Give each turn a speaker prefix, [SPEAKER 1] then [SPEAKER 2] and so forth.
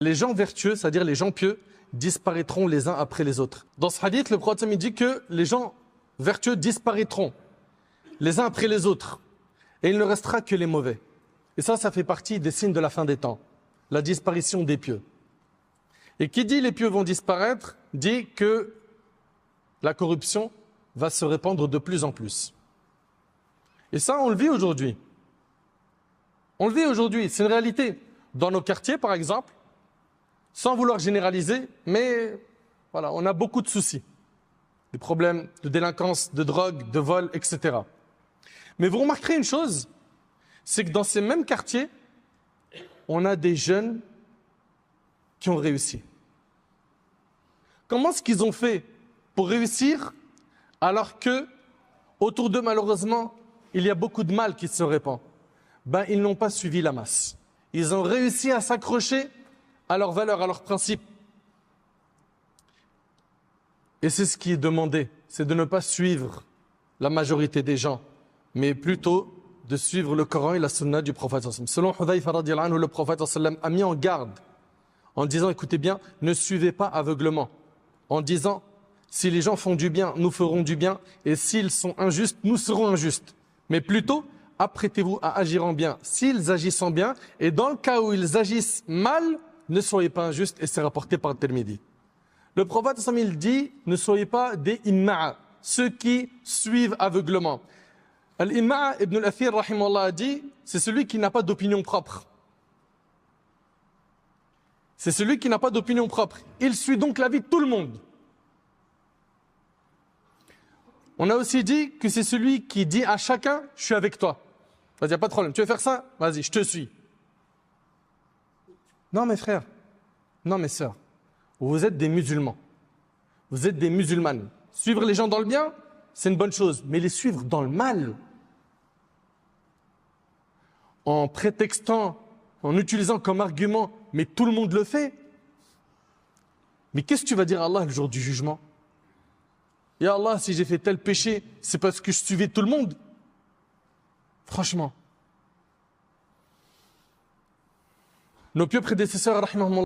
[SPEAKER 1] Les gens vertueux, c'est-à-dire les gens pieux, disparaîtront les uns après les autres. Dans ce hadith, le prophète dit que les gens vertueux disparaîtront les uns après les autres. Et il ne restera que les mauvais. Et ça fait partie des signes de la fin des temps. La disparition des pieux. Et qui dit les pieux vont disparaître, dit que la corruption va se répandre de plus en plus. Et ça, on le vit aujourd'hui. On le vit aujourd'hui, c'est une réalité. Dans nos quartiers, par exemple, sans vouloir généraliser, mais voilà, on a beaucoup de soucis. Des problèmes de délinquance, de drogue, de vol, etc. Mais vous remarquerez une chose, c'est que dans ces mêmes quartiers, on a des jeunes qui ont réussi. Comment est-ce qu'ils ont fait pour réussir alors que autour d'eux, malheureusement, il y a beaucoup de mal qui se répand? Ben, ils n'ont pas suivi la masse. Ils ont réussi à s'accrocher à leurs valeurs, à leurs principes. Et c'est ce qui est demandé, c'est de ne pas suivre la majorité des gens, mais plutôt de suivre le Coran et la Sunna du prophète. Selon Hudhayfa radiyallahu anhu, le prophète a mis en garde en disant, écoutez bien, ne suivez pas aveuglement. En disant, si les gens font du bien, nous ferons du bien, et s'ils sont injustes, nous serons injustes. Mais plutôt, apprêtez-vous à agir en bien, s'ils agissent en bien, et dans le cas où ils agissent mal, ne soyez pas injustes, et c'est rapporté par Tirmidhi. Le prophète il dit, ne soyez pas des imma'a, ceux qui suivent aveuglement. Al-imma'a ibn al-Athir rahimahullah a dit, c'est celui qui n'a pas d'opinion propre. C'est celui qui n'a pas d'opinion propre. Il suit donc l'avis de tout le monde. On a aussi dit que c'est celui qui dit à chacun, je suis avec toi. Il n'y a pas de problème. Tu veux faire ça? Vas-y, je te suis. Non, mes frères. Non, mes sœurs. Vous êtes des musulmans. Vous êtes des musulmanes. Suivre les gens dans le bien, c'est une bonne chose. Mais les suivre dans le mal, en prétextant, en utilisant comme argument, mais tout le monde le fait. Mais qu'est-ce que tu vas dire à Allah le jour du jugement? Ya Allah, si j'ai fait tel péché, c'est parce que je suivais tout le monde. Franchement. Nos pieux prédécesseurs, rahimahumullah,